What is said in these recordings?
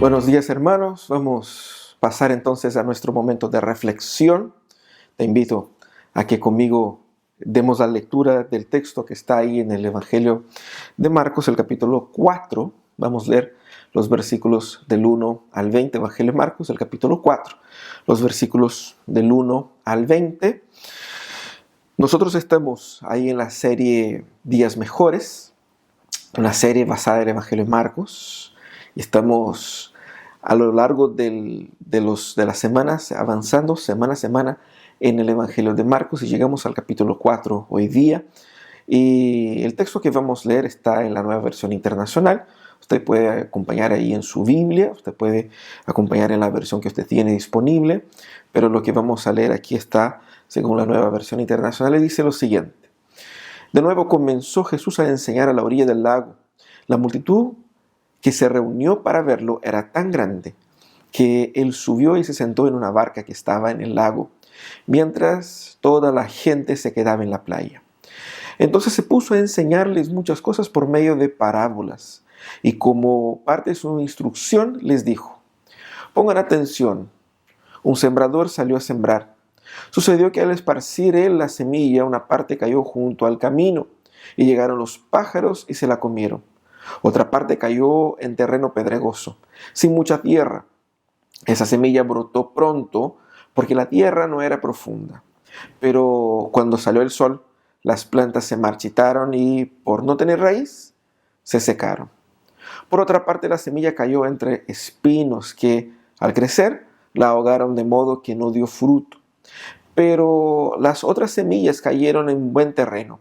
Buenos días, hermanos. Vamos a pasar entonces a nuestro momento de reflexión. Te invito a que conmigo demos la lectura del texto que está ahí en el Evangelio de Marcos, el capítulo 4. Vamos a leer los versículos del 1 al 20. Evangelio de Marcos, el capítulo 4, los versículos del 1 al 20. Nosotros estamos ahí en la serie Días Mejores, una serie basada en el Evangelio de Marcos. Y estamos a lo largo de las semanas avanzando semana a semana en el Evangelio de Marcos y llegamos al capítulo 4 hoy día. Y el texto que vamos a leer está en la Nueva Versión Internacional. Usted puede acompañar ahí en su Biblia, usted puede acompañar en la versión que usted tiene disponible, pero lo que vamos a leer aquí está según la Nueva Versión Internacional y dice lo siguiente. De nuevo comenzó Jesús a enseñar a la orilla del lago. La multitud que se reunió para verlo era tan grande que él subió y se sentó en una barca que estaba en el lago, mientras toda la gente se quedaba en la playa. Entonces se puso a enseñarles muchas cosas por medio de parábolas, y como parte de su instrucción les dijo: pongan atención, un sembrador salió a sembrar. Sucedió que al esparcir él la semilla, una parte cayó junto al camino, y llegaron los pájaros y se la comieron. Otra parte cayó en terreno pedregoso, sin mucha tierra. Esa semilla brotó pronto porque la tierra no era profunda. Pero cuando salió el sol, las plantas se marchitaron y, por no tener raíz, se secaron. Por otra parte, la semilla cayó entre espinos que, al crecer, la ahogaron de modo que no dio fruto. Pero las otras semillas cayeron en buen terreno,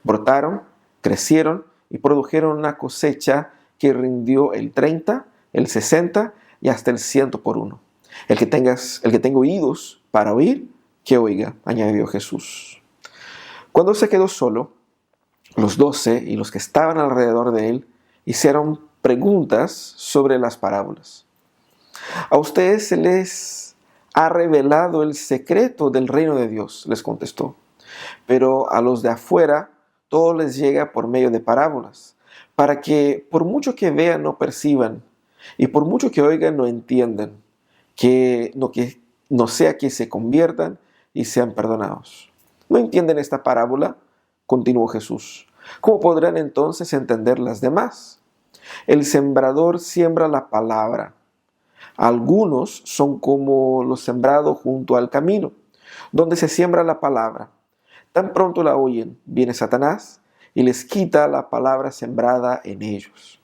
brotaron, crecieron y produjeron una cosecha que rindió el 30, el 60 y hasta el 100 por uno. El que tenga oídos para oír, que oiga, añadió Jesús. Cuando se quedó solo, los 12 y los que estaban alrededor de él hicieron preguntas sobre las parábolas. A ustedes se les ha revelado el secreto del reino de Dios, les contestó. Pero a los de afuera todo les llega por medio de parábolas, para que por mucho que vean no perciban, y por mucho que oigan no entiendan, que no sea que se conviertan y sean perdonados. ¿No entienden esta parábola?, continuó Jesús. ¿Cómo podrán entonces entender las demás? El sembrador siembra la palabra. Algunos son como los sembrados junto al camino, donde se siembra la palabra. Tan pronto la oyen, viene Satanás y les quita la palabra sembrada en ellos.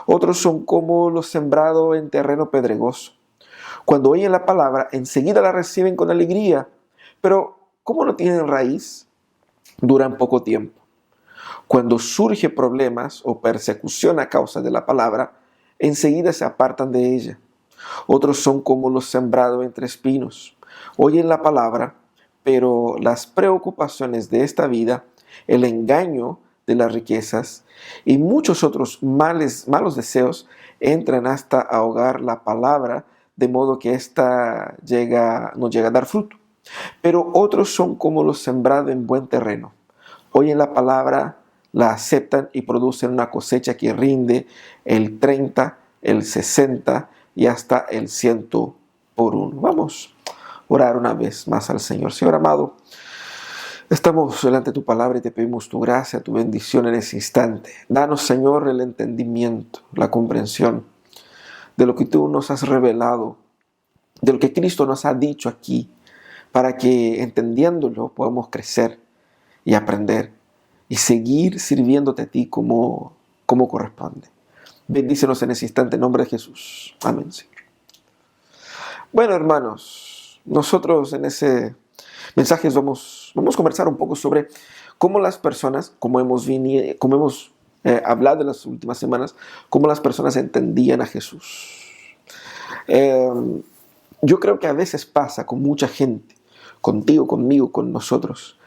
Otros son como los sembrados en terreno pedregoso. Cuando oyen la palabra, enseguida la reciben con alegría, pero como no tienen raíz, duran poco tiempo. Cuando surge problemas o persecución a causa de la palabra, enseguida se apartan de ella. Otros son como los sembrados entre espinos. Oyen la palabra, pero las preocupaciones de esta vida, el engaño de las riquezas y muchos otros malos deseos entran hasta ahogar la palabra, de modo que ésta no llega a dar fruto. Pero otros son como los sembrados en buen terreno. Oyen la palabra, la aceptan y producen una cosecha que rinde el 30, el 60 y hasta el 100 por uno. Vamos a orar una vez más al Señor. Señor amado, estamos delante de tu palabra y te pedimos tu gracia, tu bendición en ese instante. Danos, Señor, el entendimiento, la comprensión de lo que tú nos has revelado, de lo que Cristo nos ha dicho aquí, para que entendiéndolo podamos crecer y aprender y seguir sirviéndote a ti como corresponde. Bendícenos en ese instante en nombre de Jesús. Amén, Señor. Bueno, hermanos, nosotros en ese mensaje vamos a conversar un poco sobre cómo las personas, como hemos hablado en las últimas semanas, cómo las personas entendían a Jesús. Yo creo que a veces pasa con mucha gente, contigo, conmigo, con nosotros,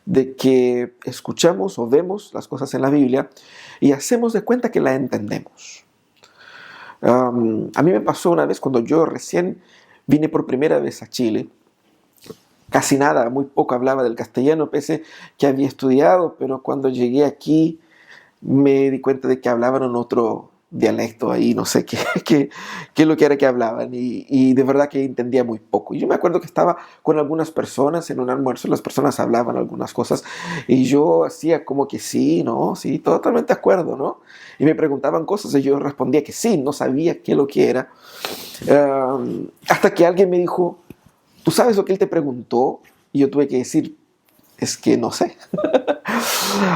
de que escuchamos o vemos las cosas en la Biblia y hacemos de cuenta que la entendemos. A mí me pasó una vez cuando yo recién vine por primera vez a Chile. Casi nada, muy poco hablaba del castellano, pese que había estudiado, pero cuando llegué aquí me di cuenta de que hablaban en otro dialecto ahí, no sé qué es lo que era que hablaban, y de verdad que entendía muy poco. Y yo me acuerdo que estaba con algunas personas en un almuerzo, las personas hablaban algunas cosas, y yo hacía como que sí, ¿no? Sí, totalmente de acuerdo, ¿no? Y me preguntaban cosas, y yo respondía que sí, no sabía qué es lo que era. Hasta que alguien me dijo, ¿tú sabes lo que él te preguntó? Y yo tuve que decir, es que no sé.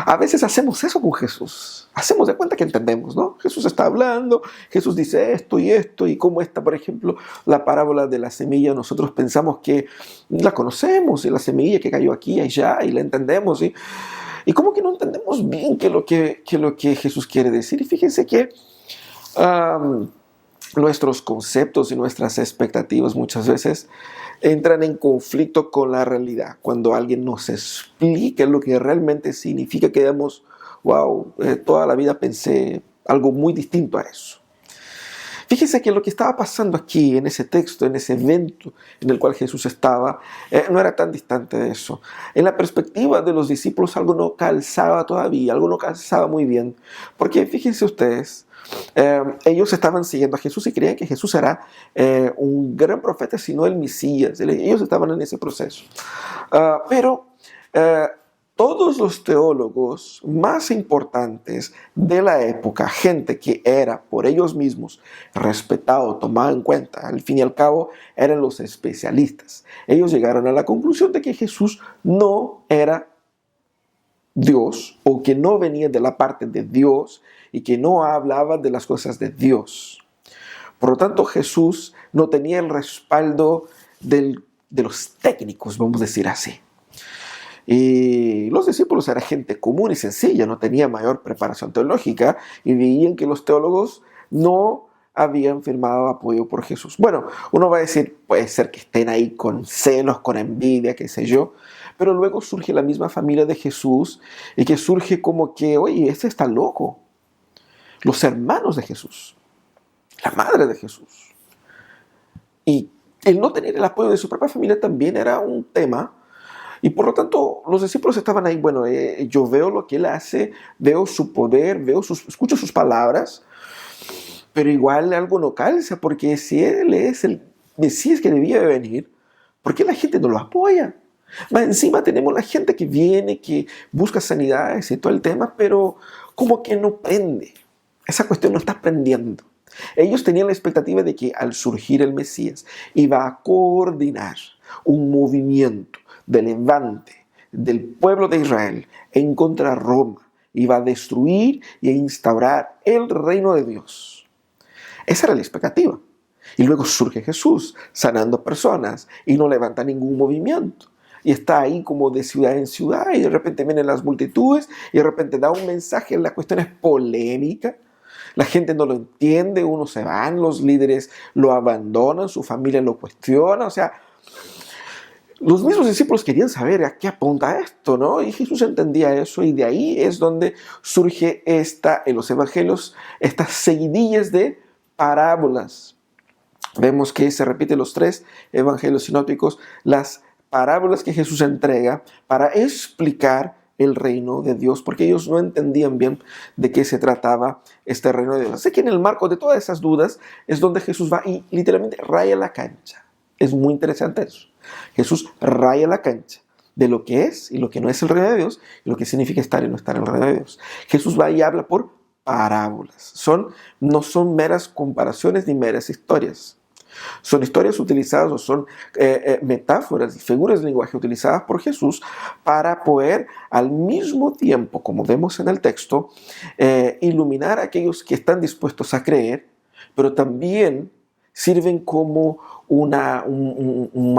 A veces hacemos eso con Jesús. Hacemos de cuenta que entendemos, ¿no? Jesús está hablando, Jesús dice esto, y como esta, por ejemplo, la parábola de la semilla, nosotros pensamos que la conocemos, y la semilla que cayó aquí y allá, y la entendemos, y como que no entendemos bien qué es lo que Jesús quiere decir. Y fíjense que um, nuestros conceptos y nuestras expectativas muchas veces entran en conflicto con la realidad. Cuando alguien nos explica lo que realmente significa, quedamos, wow, toda la vida pensé algo muy distinto a eso. Fíjense que lo que estaba pasando aquí, en ese texto, en ese evento en el cual Jesús estaba, no era tan distante de eso. En la perspectiva de los discípulos algo no calzaba todavía, algo no calzaba muy bien. Porque fíjense ustedes, ellos estaban siguiendo a Jesús y creían que Jesús era un gran profeta, sino el Mesías. Ellos estaban en ese proceso. Pero todos los teólogos más importantes de la época, gente que era por ellos mismos respetado, tomado en cuenta, al fin y al cabo eran los especialistas. Ellos llegaron a la conclusión de que Jesús no era Dios, o que no venía de la parte de Dios y que no hablaba de las cosas de Dios. Por lo tanto, Jesús no tenía el respaldo de los técnicos, vamos a decir así. Y los discípulos eran gente común y sencilla, no tenían mayor preparación teológica, y veían que los teólogos no habían firmado apoyo por Jesús. Bueno, uno va a decir, puede ser que estén ahí con celos, con envidia, qué sé yo, pero luego surge la misma familia de Jesús, y que surge como que, oye, este está loco. Los hermanos de Jesús, la madre de Jesús. Y el no tener el apoyo de su propia familia también era un tema. Y por lo tanto, los discípulos estaban ahí, bueno, yo veo lo que él hace, veo su poder, escucho sus palabras, pero igual algo no calza, porque si él es el Mesías que debía de venir, ¿por qué la gente no lo apoya? Más encima tenemos la gente que viene, que busca sanidades y todo el tema, pero como que no prende. Esa cuestión no está prendiendo. Ellos tenían la expectativa de que al surgir el Mesías iba a coordinar un movimiento de levante del pueblo de Israel en contra de Roma. Iba a destruir y a instaurar el reino de Dios. Esa era la expectativa. Y luego surge Jesús sanando personas y no levanta ningún movimiento. Y está ahí como de ciudad en ciudad, y de repente vienen las multitudes y de repente da un mensaje. La cuestión es polémica. La gente no lo entiende, unos se van, los líderes lo abandonan, su familia lo cuestiona. O sea, los mismos discípulos querían saber a qué apunta esto, ¿no? Y Jesús entendía eso, y de ahí es donde surge en los evangelios, estas seguidillas de parábolas. Vemos que se repiten los 3 evangelios sinópticos, las parábolas que Jesús entrega para explicar el reino de Dios, porque ellos no entendían bien de qué se trataba este reino de Dios. Así que en el marco de todas esas dudas es donde Jesús va y literalmente raya la cancha. Es muy interesante eso. Jesús raya la cancha de lo que es y lo que no es el reino de Dios, y lo que significa estar y no estar en el reino de Dios. Jesús va y habla por parábolas. No son meras comparaciones ni meras historias. Son historias utilizadas, o son metáforas y figuras de lenguaje utilizadas por Jesús para poder al mismo tiempo, como vemos en el texto, iluminar a aquellos que están dispuestos a creer, pero también sirven como una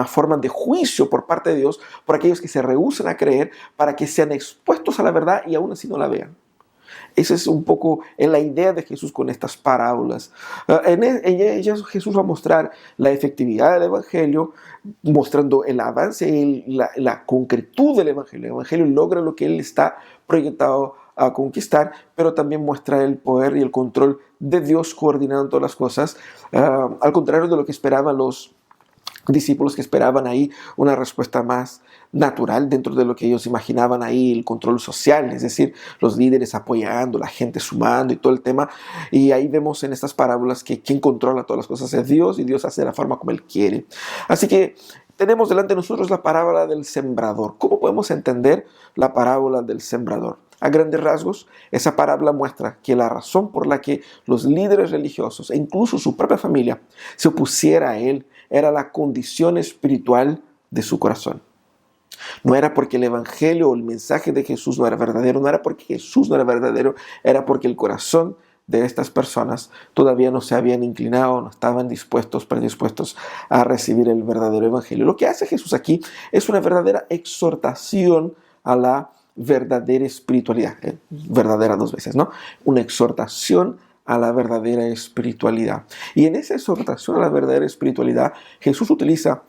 forma de juicio por parte de Dios por aquellos que se rehúsan a creer, para que sean expuestos a la verdad y aún así no la vean. Esa es un poco la idea de Jesús con estas parábolas. En ellas Jesús va a mostrar la efectividad del Evangelio, mostrando el avance y la concretud del Evangelio. El Evangelio logra lo que Él está proyectado a conquistar, pero también muestra el poder y el control de Dios coordinando todas las cosas, al contrario de lo que esperaban los discípulos que esperaban ahí una respuesta más natural dentro de lo que ellos imaginaban ahí, el control social, es decir, los líderes apoyando, la gente sumando y todo el tema. Y ahí vemos en estas parábolas que quien controla todas las cosas es Dios, y Dios hace de la forma como Él quiere. Así que tenemos delante de nosotros la parábola del sembrador. ¿Cómo podemos entender la parábola del sembrador? A grandes rasgos, esa parábola muestra que la razón por la que los líderes religiosos e incluso su propia familia se opusiera a Él era la condición espiritual de su corazón. No era porque el evangelio o el mensaje de Jesús no era verdadero, no era porque Jesús no era verdadero, era porque el corazón de estas personas todavía no se habían inclinado, no estaban predispuestos a recibir el verdadero evangelio. Lo que hace Jesús aquí es una verdadera exhortación a la verdadera espiritualidad. Verdadera dos veces, ¿no? Una exhortación a la verdadera espiritualidad. Y en esa exhortación a la verdadera espiritualidad, Jesús utiliza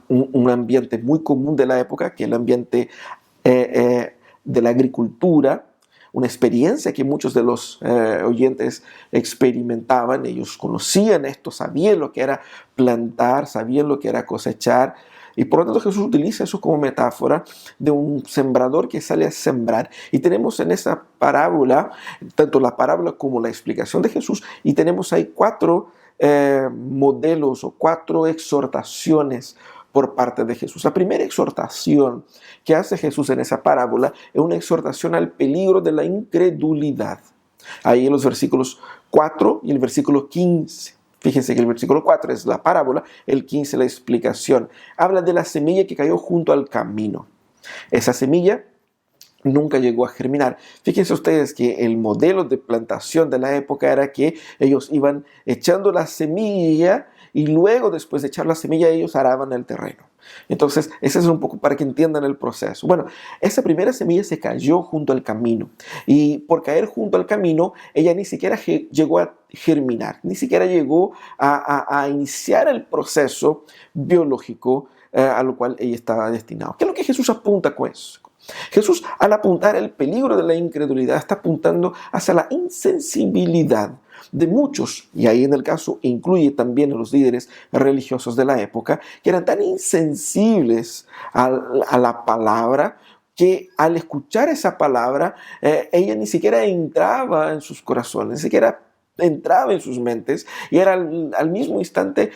un ambiente muy común de la época, que es el ambiente de la agricultura, una experiencia que muchos de los oyentes experimentaban. Ellos conocían esto, sabían lo que era plantar, sabían lo que era cosechar. Y por lo tanto Jesús utiliza eso como metáfora de un sembrador que sale a sembrar. Y tenemos en esa parábola, tanto la parábola como la explicación de Jesús, y tenemos ahí cuatro modelos o cuatro exhortaciones por parte de Jesús. La primera exhortación que hace Jesús en esa parábola es una exhortación al peligro de la incredulidad. Ahí en los versículos 4 y el versículo 15. Fíjense que el versículo 4 es la parábola, el 15 la explicación. Habla de la semilla que cayó junto al camino. Esa semilla nunca llegó a germinar. Fíjense ustedes que el modelo de plantación de la época era que ellos iban echando la semilla y luego, después de echar la semilla, ellos araban el terreno. Entonces, ese es un poco para que entiendan el proceso. Bueno, esa primera semilla se cayó junto al camino, y por caer junto al camino, ella ni siquiera llegó a germinar, ni siquiera llegó a iniciar el proceso biológico a lo cual ella estaba destinada. ¿Qué es lo que Jesús apunta con eso? Jesús, al apuntar el peligro de la incredulidad, está apuntando hacia la insensibilidad de muchos, y ahí en el caso incluye también a los líderes religiosos de la época, que eran tan insensibles a la palabra, que al escuchar esa palabra, ella ni siquiera entraba en sus corazones, ni siquiera entraba en sus mentes, y era al mismo instante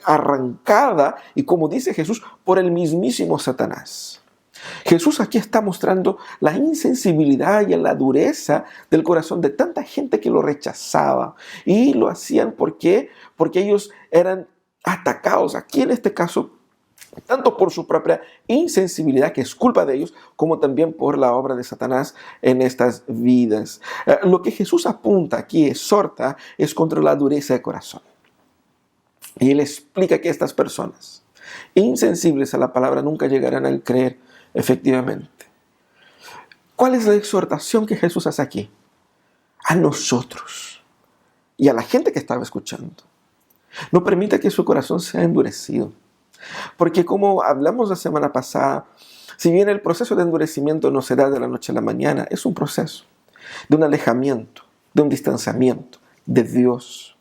arrancada, y como dice Jesús, por el mismísimo Satanás. Jesús aquí está mostrando la insensibilidad y la dureza del corazón de tanta gente que lo rechazaba, y lo hacían porque ellos eran atacados, aquí en este caso, tanto por su propia insensibilidad, que es culpa de ellos, como también por la obra de Satanás en estas vidas. Lo que Jesús apunta aquí, exhorta, es contra la dureza de corazón. Y Él explica que estas personas insensibles a la palabra nunca llegarán a creer efectivamente. ¿Cuál es la exhortación que Jesús hace aquí? A nosotros y a la gente que estaba escuchando. No permita que su corazón sea endurecido. Porque como hablamos la semana pasada, si bien el proceso de endurecimiento no se da de la noche a la mañana, es un proceso de un alejamiento, de un distanciamiento de Dios,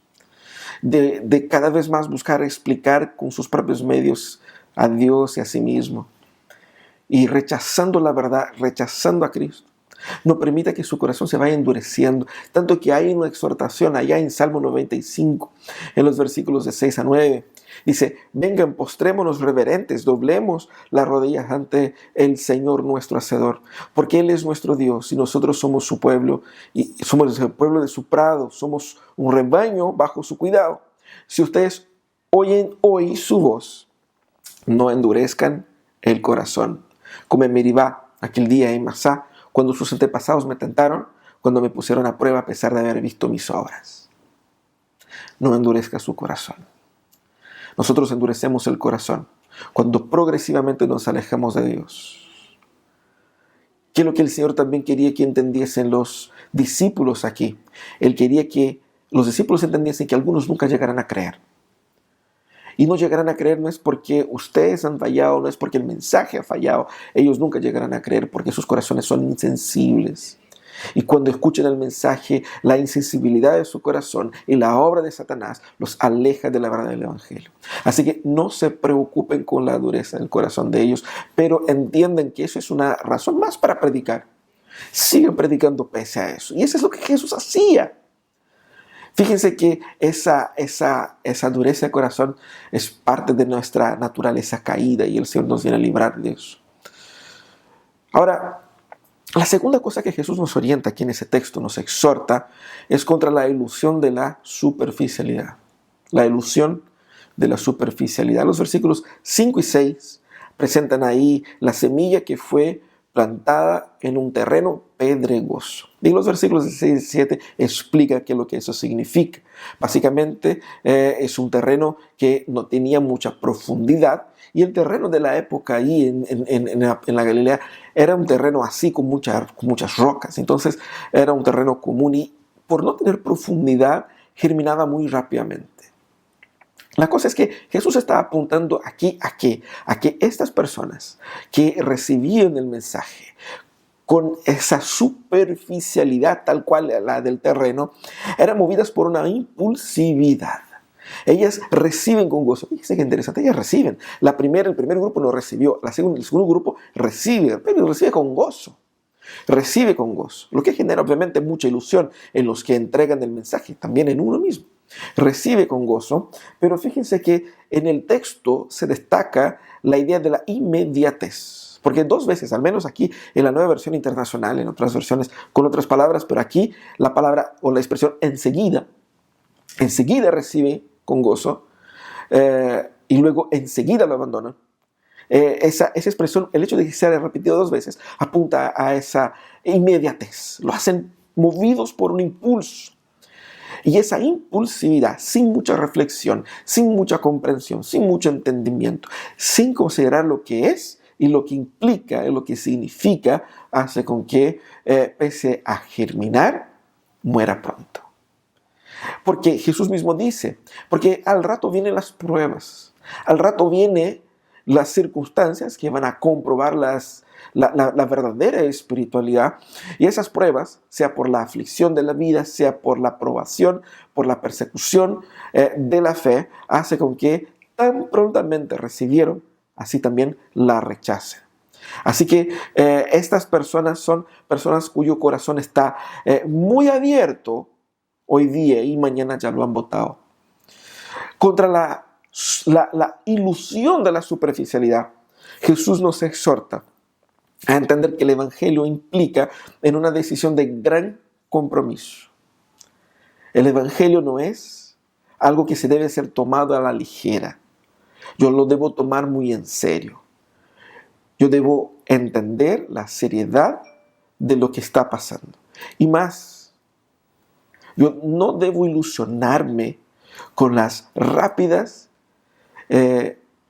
de cada vez más buscar explicar con sus propios medios a Dios y a sí mismo, y rechazando la verdad, rechazando a Cristo. No permita que su corazón se vaya endureciendo, tanto que hay una exhortación allá en Salmo 95, en los versículos de 6 a 9. Dice: vengan, postrémonos reverentes, doblemos las rodillas ante el Señor nuestro Hacedor, porque Él es nuestro Dios y nosotros somos su pueblo, y somos el pueblo de su prado, somos un rebaño bajo su cuidado. Si ustedes oyen hoy su voz, no endurezcan el corazón, como en Meribá, aquel día en Masá, cuando sus antepasados me tentaron, cuando me pusieron a prueba a pesar de haber visto mis obras. No endurezca su corazón. Nosotros endurecemos el corazón cuando progresivamente nos alejamos de Dios. ¿Qué es lo que el Señor también quería que entendiesen los discípulos aquí? Él quería que los discípulos entendiesen que algunos nunca llegarán a creer. Y no llegarán a creer no es porque ustedes han fallado, no es porque el mensaje ha fallado. Ellos nunca llegarán a creer porque sus corazones son insensibles. Y cuando escuchen el mensaje, la insensibilidad de su corazón y la obra de Satanás los aleja de la verdad del Evangelio. Así que no se preocupen con la dureza del corazón de ellos, pero entiendan que eso es una razón más para predicar. Sigan predicando pese a eso. Y eso es lo que Jesús hacía. Fíjense que esa dureza de corazón es parte de nuestra naturaleza caída y el Señor nos viene a librar de eso. Ahora, la segunda cosa que Jesús nos orienta aquí en ese texto, nos exhorta, es contra la ilusión de la superficialidad. La ilusión de la superficialidad. Los versículos 5 y 6 presentan ahí la semilla que fue plantada en un terreno pedregoso. Y los versículos 6 y 7 explican qué es lo que eso significa. Básicamente es un terreno que no tenía mucha profundidad, y el terreno de la época ahí en la Galilea era un terreno así con muchas rocas. Entonces era un terreno común y por no tener profundidad germinaba muy rápidamente. La cosa es que Jesús está apuntando aquí a que estas personas que recibían el mensaje con esa superficialidad tal cual la del terreno, eran movidas por una impulsividad. Ellas reciben con gozo. Fíjense qué interesante, ellas reciben. El primer grupo no recibió, el segundo grupo recibe, pero recibe con gozo. Recibe con gozo, lo que genera obviamente mucha ilusión en los que entregan el mensaje, también en uno mismo. Recibe con gozo, pero fíjense que en el texto se destaca la idea de la inmediatez. Porque dos veces, al menos aquí en la Nueva Versión Internacional, en otras versiones con otras palabras, pero aquí la palabra o la expresión enseguida recibe con gozo y luego enseguida lo abandonan. Esa expresión, el hecho de que sea repetido dos veces, apunta a esa inmediatez. Lo hacen movidos por un impulso. Y esa impulsividad, sin mucha reflexión, sin mucha comprensión, sin mucho entendimiento, sin considerar lo que es y lo que implica y lo que significa, hace con que, pese a germinar, muera pronto. Porque Jesús mismo dice, porque al rato vienen las pruebas, al rato vienen las circunstancias que van a comprobar la verdadera espiritualidad, y esas pruebas, sea por la aflicción de la vida, sea por la probación, por la persecución de la fe, hace con que tan prontamente recibieron, así también la rechacen. Así que estas personas son personas cuyo corazón está muy abierto hoy día y mañana ya lo han votado. Contra la ilusión de la superficialidad, Jesús nos exhorta a entender que el Evangelio implica en una decisión de gran compromiso. El Evangelio no es algo que se debe ser tomado a la ligera. Yo lo debo tomar muy en serio. Yo debo entender la seriedad de lo que está pasando. Y más, yo no debo ilusionarme con las rápidas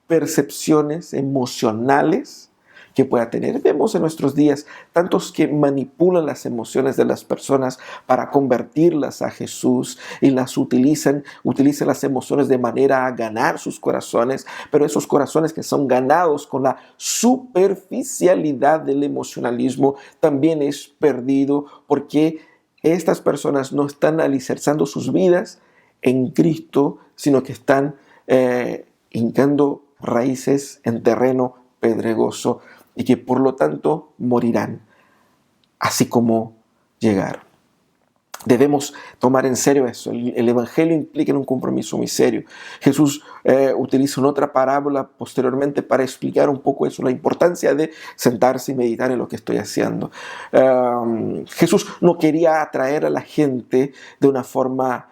percepciones emocionales que pueda tener. Vemos en nuestros días tantos que manipulan las emociones de las personas para convertirlas a Jesús y las utilizan las emociones de manera a ganar sus corazones, pero esos corazones que son ganados con la superficialidad del emocionalismo también es perdido, porque estas personas no están alicerzando sus vidas en Cristo, sino que están hincando raíces en terreno pedregoso y que por lo tanto morirán, así como llegaron. Debemos tomar en serio eso. El Evangelio implica un compromiso muy serio. Jesús utiliza una otra parábola posteriormente para explicar un poco eso, la importancia de sentarse y meditar en lo que estoy haciendo. Jesús no quería atraer a la gente de una forma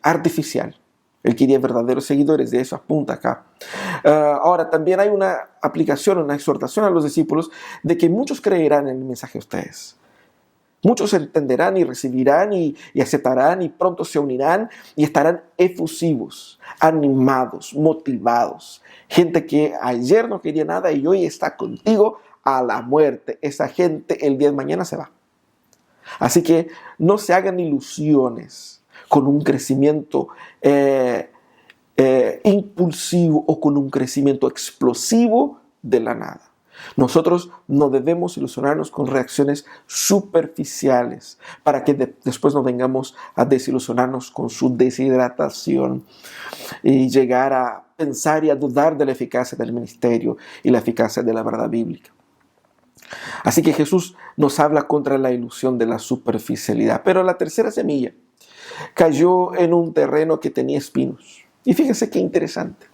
artificial. Él quería verdaderos seguidores, de eso apunta acá. Ahora, también hay una aplicación, una exhortación a los discípulos de que muchos creerán en el mensaje de ustedes. Muchos entenderán y recibirán y aceptarán y pronto se unirán y estarán efusivos, animados, motivados. Gente que ayer no quería nada y hoy está contigo a la muerte. Esa gente el día de mañana se va. Así que no se hagan ilusiones con un crecimiento impulsivo o con un crecimiento explosivo de la nada. Nosotros no debemos ilusionarnos con reacciones superficiales para que después no vengamos a desilusionarnos con su deshidratación y llegar a pensar y a dudar de la eficacia del ministerio y la eficacia de la verdad bíblica. Así que Jesús nos habla contra la ilusión de la superficialidad. Pero la tercera semilla cayó en un terreno que tenía espinos. Y fíjense qué interesante.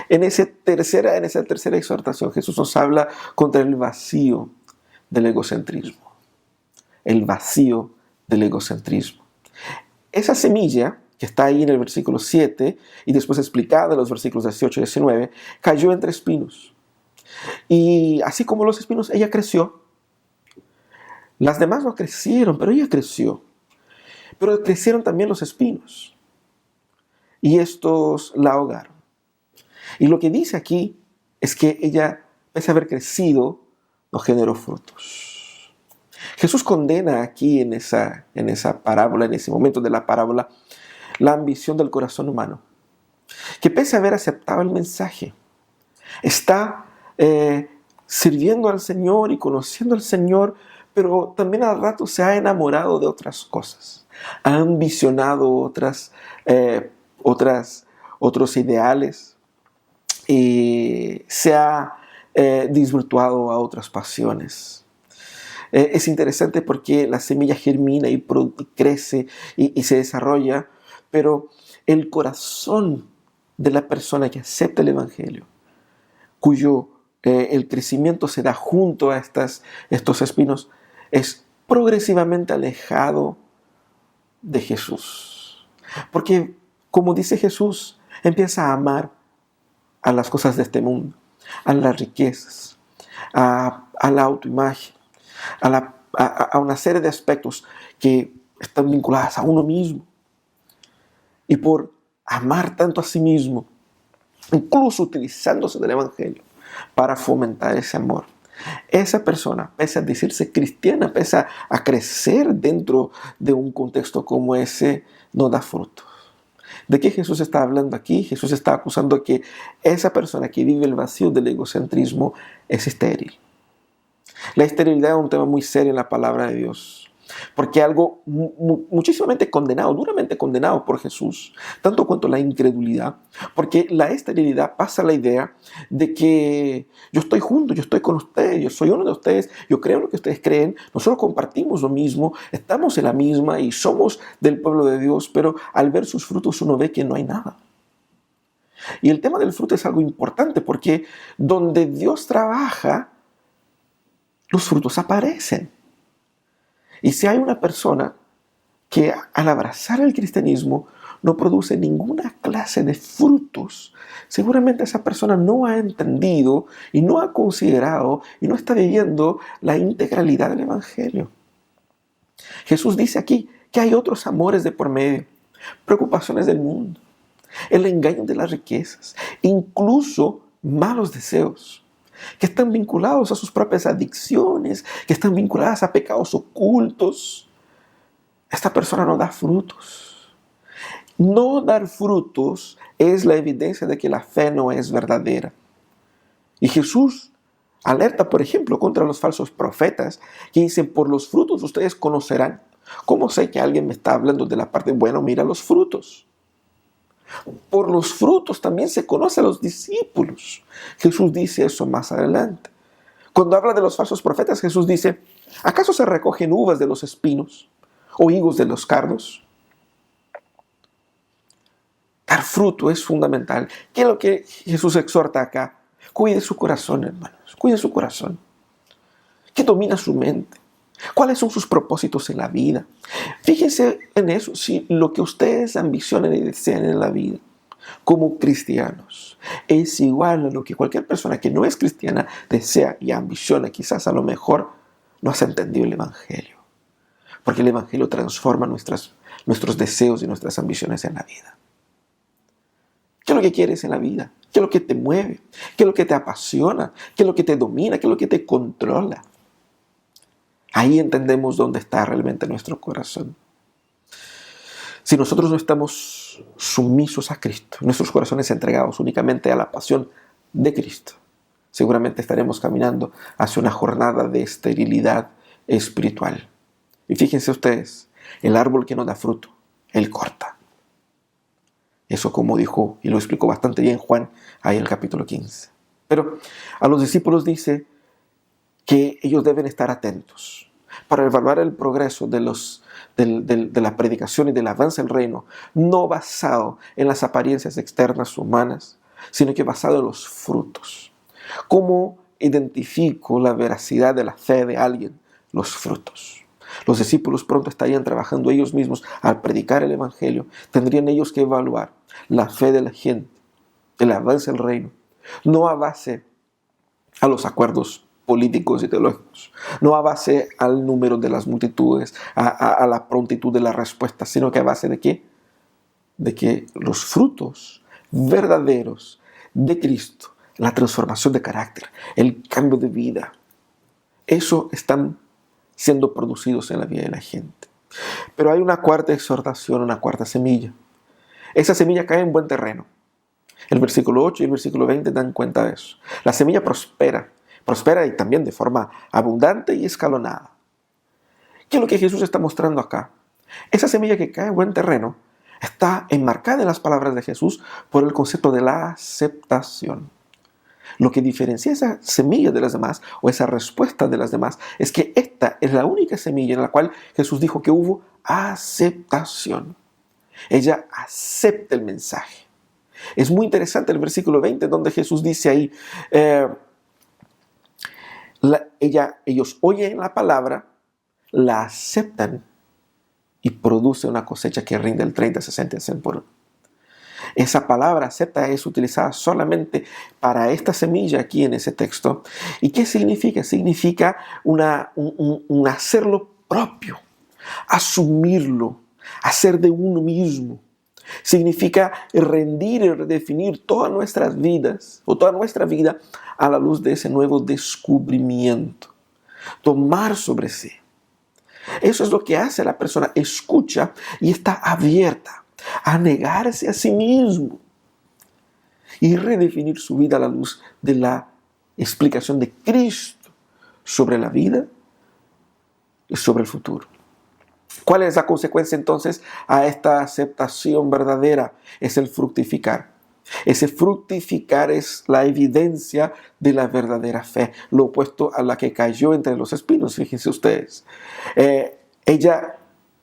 En esa tercera exhortación, Jesús nos habla contra el vacío del egocentrismo. El vacío del egocentrismo. Esa semilla, que está ahí en el versículo 7 y después explicada en los versículos 18 y 19, cayó entre espinos. Y así como los espinos, ella creció. Las demás no crecieron, pero ella creció. Pero crecieron también los espinos. Y estos la ahogaron. Y lo que dice aquí es que ella, pese a haber crecido, no generó frutos. Jesús condena aquí en esa parábola, en ese momento de la parábola, la ambición del corazón humano, que pese a haber aceptado el mensaje, está sirviendo al Señor y conociendo al Señor, pero también al rato se ha enamorado de otras cosas, ha ambicionado otros ideales, y se ha desvirtuado a otras pasiones. Es interesante porque la semilla germina y crece y se desarrolla, pero el corazón de la persona que acepta el Evangelio, cuyo el crecimiento se da junto a estos espinos, es progresivamente alejado de Jesús. Porque, como dice Jesús, empieza a amar a las cosas de este mundo, a las riquezas, a la autoimagen, a una serie de aspectos que están vinculados a uno mismo. Y por amar tanto a sí mismo, incluso utilizándose del Evangelio para fomentar ese amor, esa persona, pese a decirse cristiana, pese a crecer dentro de un contexto como ese, no da fruto. ¿De qué Jesús está hablando aquí? Jesús está acusando que esa persona que vive el vacío del egocentrismo es estéril. La esterilidad es un tema muy serio en la palabra de Dios, porque algo muchísimamente condenado, duramente condenado por Jesús, tanto cuanto la incredulidad, porque la esterilidad pasa la idea de que yo estoy junto, yo estoy con ustedes, yo soy uno de ustedes, yo creo lo que ustedes creen, nosotros compartimos lo mismo, estamos en la misma y somos del pueblo de Dios, pero al ver sus frutos uno ve que no hay nada. Y el tema del fruto es algo importante porque donde Dios trabaja, los frutos aparecen. Y si hay una persona que al abrazar el cristianismo no produce ninguna clase de frutos, seguramente esa persona no ha entendido y no ha considerado y no está viviendo la integralidad del Evangelio. Jesús dice aquí que hay otros amores de por medio, preocupaciones del mundo, el engaño de las riquezas, incluso malos deseos, que están vinculados a sus propias adicciones, que están vinculadas a pecados ocultos. Esta persona no da frutos. No dar frutos es la evidencia de que la fe no es verdadera. Y Jesús alerta, por ejemplo, contra los falsos profetas que dicen, por los frutos ustedes conocerán. ¿Cómo sé que alguien me está hablando de la parte buena? Mira los frutos. Por los frutos también se conoce a los discípulos. Jesús dice eso más adelante. Cuando habla de los falsos profetas, Jesús dice, ¿acaso se recogen uvas de los espinos o higos de los cardos? Dar fruto es fundamental. ¿Qué es lo que Jesús exhorta acá? Cuide su corazón, hermanos. Cuide su corazón. ¿Qué domina su mente? ¿Cuáles son sus propósitos en la vida? Fíjense en eso, si lo que ustedes ambicionan y desean en la vida como cristianos es igual a lo que cualquier persona que no es cristiana desea y ambiciona, quizás a lo mejor no has entendido el Evangelio. Porque el Evangelio transforma nuestros deseos y nuestras ambiciones en la vida. ¿Qué es lo que quieres en la vida? ¿Qué es lo que te mueve? ¿Qué es lo que te apasiona? ¿Qué es lo que te domina? ¿Qué es lo que te controla? Ahí entendemos dónde está realmente nuestro corazón. Si nosotros no estamos sumisos a Cristo, nuestros corazones entregados únicamente a la pasión de Cristo, seguramente estaremos caminando hacia una jornada de esterilidad espiritual. Y fíjense ustedes, el árbol que no da fruto, Él corta. Eso como dijo y lo explicó bastante bien Juan ahí en el capítulo 15. Pero a los discípulos dice que ellos deben estar atentos para evaluar el progreso de la predicación y del avance del reino, no basado en las apariencias externas humanas, sino que basado en los frutos. ¿Cómo identifico la veracidad de la fe de alguien? Los frutos. Los discípulos pronto estarían trabajando ellos mismos al predicar el evangelio. Tendrían ellos que evaluar la fe de la gente, el avance del reino, no a base a los acuerdos políticos y teológicos, no a base al número de las multitudes, a la prontitud de la respuesta, sino que a base de ¿qué? De que los frutos verdaderos de Cristo, la transformación de carácter, el cambio de vida, eso están siendo producidos en la vida de la gente. Pero hay una cuarta exhortación, una cuarta semilla. Esa semilla cae en buen terreno. El versículo 8 y el versículo 20 dan cuenta de eso. La semilla prospera y también de forma abundante y escalonada. ¿Qué es lo que Jesús está mostrando acá? Esa semilla que cae en buen terreno está enmarcada en las palabras de Jesús por el concepto de la aceptación. Lo que diferencia esa semilla de las demás o esa respuesta de las demás es que esta es la única semilla en la cual Jesús dijo que hubo aceptación. Ella acepta el mensaje. Es muy interesante el versículo 20 donde Jesús dice ahí, ellos oyen la palabra, la aceptan y produce una cosecha que rinde el 30, 60 y 100 por uno. Esa palabra acepta es utilizada solamente para esta semilla aquí en ese texto. ¿Y qué significa? Significa un hacerlo propio, asumirlo, hacer de uno mismo. Significa rendir y redefinir todas nuestras vidas o toda nuestra vida a la luz de ese nuevo descubrimiento. Tomar sobre sí. Eso es lo que hace la persona, escucha y está abierta a negarse a sí mismo y redefinir su vida a la luz de la explicación de Cristo sobre la vida y sobre el futuro. ¿Cuál es la consecuencia entonces a esta aceptación verdadera? Es el fructificar. Ese fructificar es la evidencia de la verdadera fe, lo opuesto a la que cayó entre los espinos, fíjense ustedes.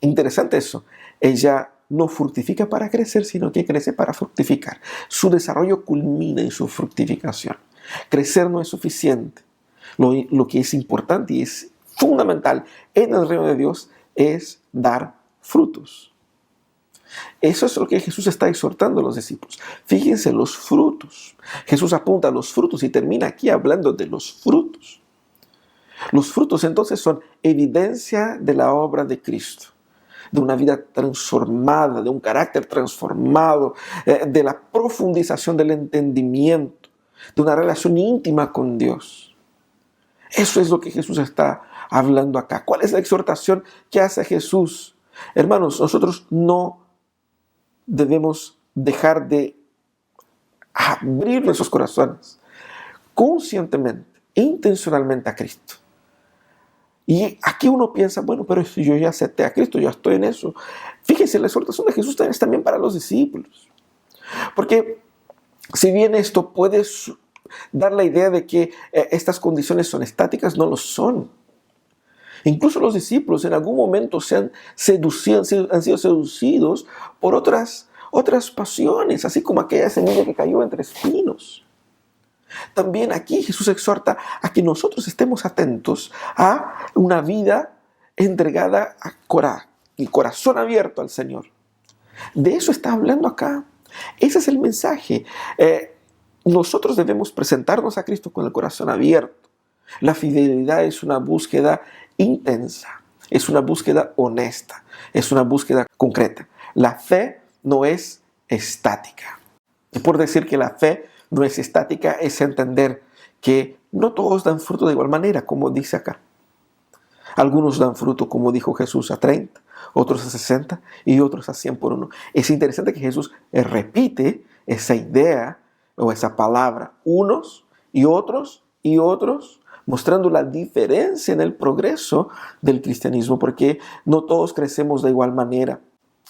Interesante eso, ella no fructifica para crecer, sino que crece para fructificar. Su desarrollo culmina en su fructificación. Crecer no es suficiente. Lo que es importante y es fundamental en el reino de Dios es dar frutos. Eso es lo que Jesús está exhortando a los discípulos. Fíjense los frutos. Jesús apunta a los frutos y termina aquí hablando de los frutos. Los frutos entonces son evidencia de la obra de Cristo, de una vida transformada, de un carácter transformado, de la profundización del entendimiento, de una relación íntima con Dios. Eso es lo que Jesús está hablando acá. ¿Cuál es la exhortación que hace Jesús? Hermanos, nosotros no debemos dejar de abrir nuestros corazones conscientemente, intencionalmente a Cristo. Y aquí uno piensa, bueno, pero si yo ya acepté a Cristo, ya estoy en eso. Fíjense, la exhortación de Jesús es también para los discípulos. Porque si bien esto puede dar la idea de que estas condiciones son estáticas, no lo son. Incluso los discípulos en algún momento han sido seducidos por otras pasiones, así como aquella semilla que cayó entre espinos. También aquí Jesús exhorta a que nosotros estemos atentos a una vida entregada a el corazón abierto al Señor. De eso está hablando acá. Ese es el mensaje. Nosotros debemos presentarnos a Cristo con el corazón abierto. La fidelidad es una búsqueda intensa, es una búsqueda honesta, es una búsqueda concreta. La fe no es estática. Y por decir que la fe no es estática, es entender que no todos dan fruto de igual manera, como dice acá. Algunos dan fruto, como dijo Jesús, a 30, otros a 60 y otros a 100 por uno. Es interesante que Jesús repite esa idea o esa palabra, unos y otros, mostrando la diferencia en el progreso del cristianismo, porque no todos crecemos de igual manera.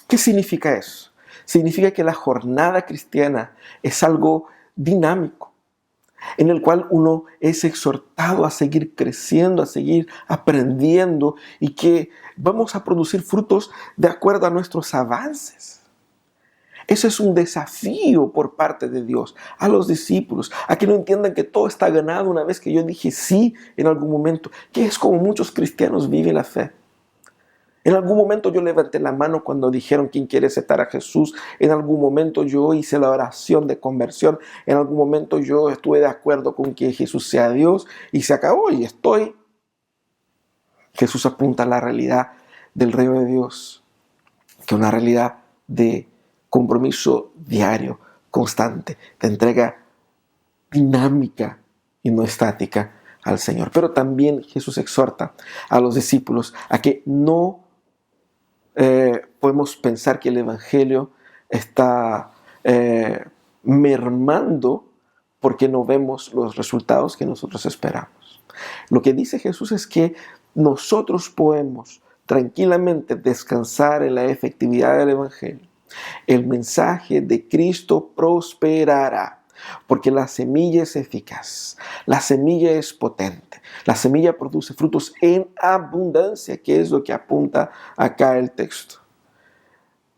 ¿Qué significa eso? Significa que la jornada cristiana es algo dinámico, en el cual uno es exhortado a seguir creciendo, a seguir aprendiendo y que vamos a producir frutos de acuerdo a nuestros avances. Eso es un desafío por parte de Dios a los discípulos, a que no entiendan que todo está ganado una vez que yo dije sí en algún momento, que es como muchos cristianos viven la fe. En algún momento yo levanté la mano cuando dijeron quién quiere aceptar a Jesús. En algún momento yo hice la oración de conversión. En algún momento yo estuve de acuerdo con que Jesús sea Dios y se acabó y estoy. Jesús apunta a la realidad del reino de Dios, que es una realidad de compromiso diario, constante, de entrega dinámica y no estática al Señor. Pero también Jesús exhorta a los discípulos a que no podemos pensar que el Evangelio está mermando porque no vemos los resultados que nosotros esperamos. Lo que dice Jesús es que nosotros podemos tranquilamente descansar en la efectividad del Evangelio. El mensaje de Cristo prosperará, porque la semilla es eficaz, la semilla es potente, la semilla produce frutos en abundancia, que es lo que apunta acá el texto.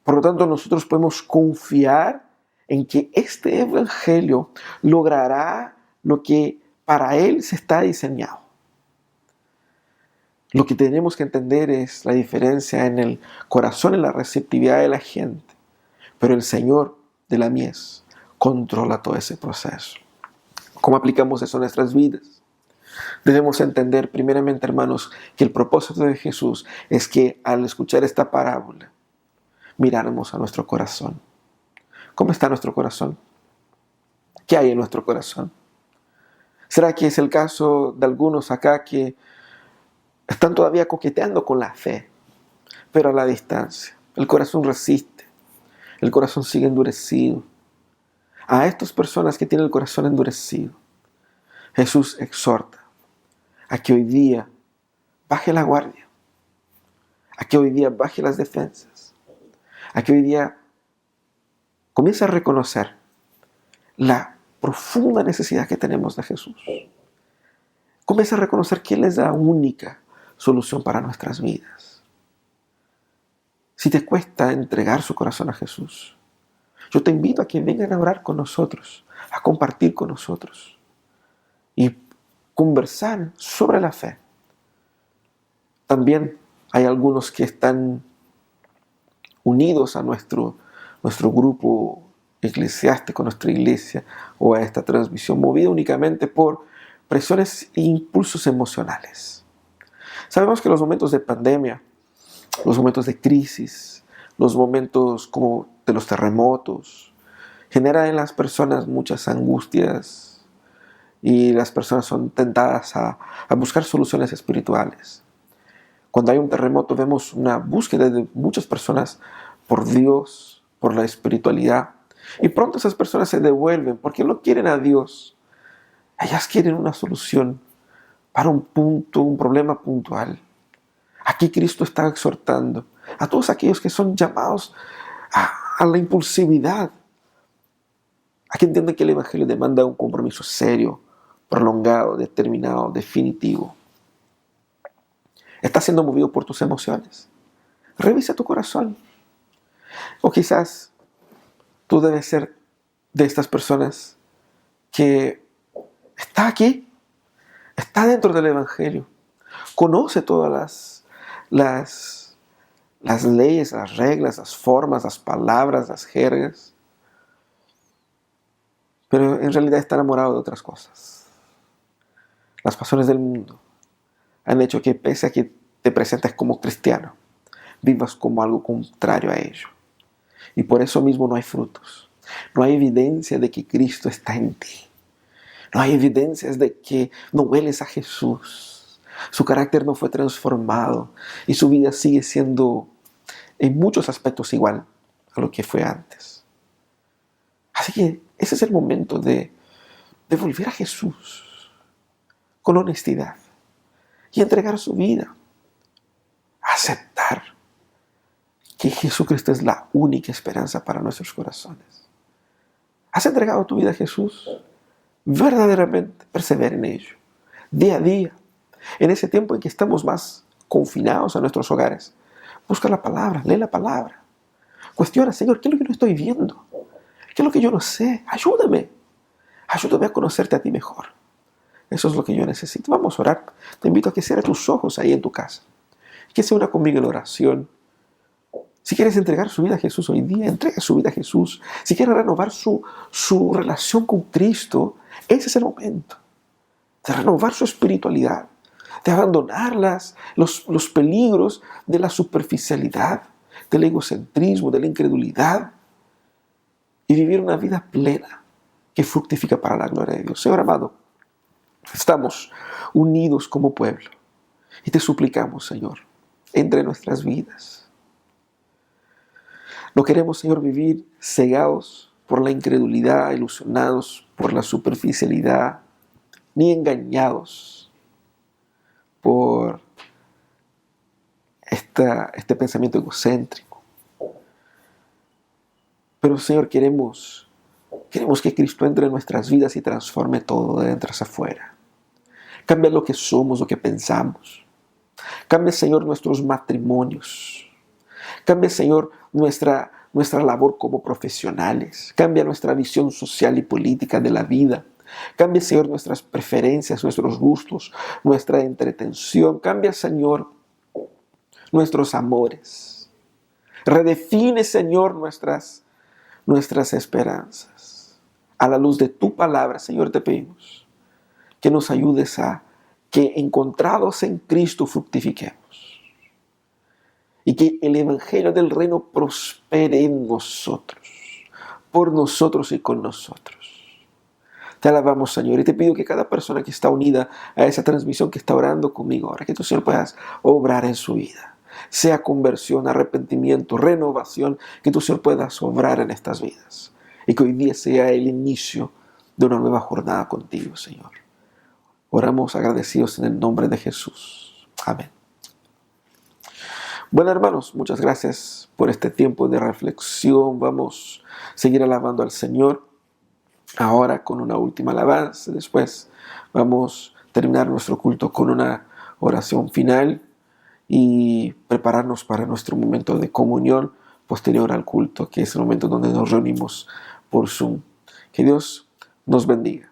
Por lo tanto, nosotros podemos confiar en que este evangelio logrará lo que para él se está diseñado. Lo que tenemos que entender es la diferencia en el corazón y la receptividad de la gente. Pero el Señor de la mies controla todo ese proceso. ¿Cómo aplicamos eso a nuestras vidas? Debemos entender primeramente, hermanos, que el propósito de Jesús es que al escuchar esta parábola, miráramos a nuestro corazón. ¿Cómo está nuestro corazón? ¿Qué hay en nuestro corazón? ¿Será que es el caso de algunos acá que están todavía coqueteando con la fe, pero a la distancia? El corazón resiste. El corazón sigue endurecido. A estas personas que tienen el corazón endurecido, Jesús exhorta a que hoy día baje la guardia, a que hoy día baje las defensas, a que hoy día comience a reconocer la profunda necesidad que tenemos de Jesús. Comience a reconocer que Él es la única solución para nuestras vidas. Si te cuesta entregar su corazón a Jesús, yo te invito a que vengan a orar con nosotros, a compartir con nosotros y conversar sobre la fe. También hay algunos que están unidos a nuestro grupo eclesiástico, nuestra iglesia o a esta transmisión, movida únicamente por presiones e impulsos emocionales. Sabemos que los momentos de pandemia, los momentos de crisis, los momentos como de los terremotos, generan en las personas muchas angustias y las personas son tentadas a buscar soluciones espirituales. Cuando hay un terremoto vemos una búsqueda de muchas personas por Dios, por la espiritualidad, y pronto esas personas se devuelven porque no quieren a Dios. Ellas quieren una solución para un problema puntual. Aquí Cristo está exhortando a todos aquellos que son llamados a la impulsividad, a que entiendan que el Evangelio demanda un compromiso serio, prolongado, determinado, definitivo. ¿Estás siendo movido por tus emociones? Revisa tu corazón. O quizás tú debes ser de estas personas que está aquí, está dentro del Evangelio, conoce todas las leyes, las reglas, las formas, las palabras, las jergas, pero en realidad está enamorado de otras cosas. Las pasiones del mundo han hecho que pese a que te presentes como cristiano, vivas como algo contrario a ello. Y por eso mismo no hay frutos. No hay evidencia de que Cristo está en ti. No hay evidencias de que no hueles a Jesús. Su carácter no fue transformado y su vida sigue siendo en muchos aspectos igual a lo que fue antes. Así que ese es el momento de de volver a Jesús con honestidad y entregar su vida. Aceptar que Jesucristo es la única esperanza para nuestros corazones. ¿Has entregado tu vida a Jesús? Verdaderamente, persevera en ello. Día a día. En ese tiempo en que estamos más confinados a nuestros hogares, busca la palabra, lee la palabra. Cuestiona, Señor, ¿qué es lo que no estoy viendo? ¿Qué es lo que yo no sé? Ayúdame. Ayúdame a conocerte a ti mejor. Eso es lo que yo necesito. Vamos a orar. Te invito a que cierres tus ojos ahí en tu casa. Que se una conmigo en oración. Si quieres entregar su vida a Jesús hoy día, entrega su vida a Jesús. Si quieres renovar su relación con Cristo, ese es el momento de renovar su espiritualidad, de abandonar los peligros de la superficialidad, del egocentrismo, de la incredulidad y vivir una vida plena que fructifica para la gloria de Dios. Señor amado, estamos unidos como pueblo y te suplicamos, Señor, entre nuestras vidas. No queremos, Señor, vivir cegados por la incredulidad, ilusionados por la superficialidad, ni engañados por este pensamiento egocéntrico. Pero, Señor, queremos que Cristo entre en nuestras vidas y transforme todo de dentro hacia afuera. Cambia lo que somos, lo que pensamos. Cambia, Señor, nuestros matrimonios. Cambia, Señor, nuestra labor como profesionales. Cambia nuestra visión social y política de la vida. Cambia, Señor, nuestras preferencias, nuestros gustos, nuestra entretención. Cambia, Señor, nuestros amores. Redefine, Señor, nuestras esperanzas. A la luz de tu palabra, Señor, te pedimos que nos ayudes a que encontrados en Cristo fructifiquemos. Y que el Evangelio del Reino prospere en nosotros, por nosotros y con nosotros. Te alabamos, Señor, y te pido que cada persona que está unida a esa transmisión, que está orando conmigo ahora, que tú, Señor, puedas obrar en su vida. Sea conversión, arrepentimiento, renovación, que tú, Señor, puedas obrar en estas vidas. Y que hoy día sea el inicio de una nueva jornada contigo, Señor. Oramos agradecidos en el nombre de Jesús. Amén. Bueno, hermanos, muchas gracias por este tiempo de reflexión. Vamos a seguir alabando al Señor ahora con una última alabanza. Después vamos a terminar nuestro culto con una oración final y prepararnos para nuestro momento de comunión posterior al culto, que es el momento donde nos reunimos por Zoom. Que Dios nos bendiga.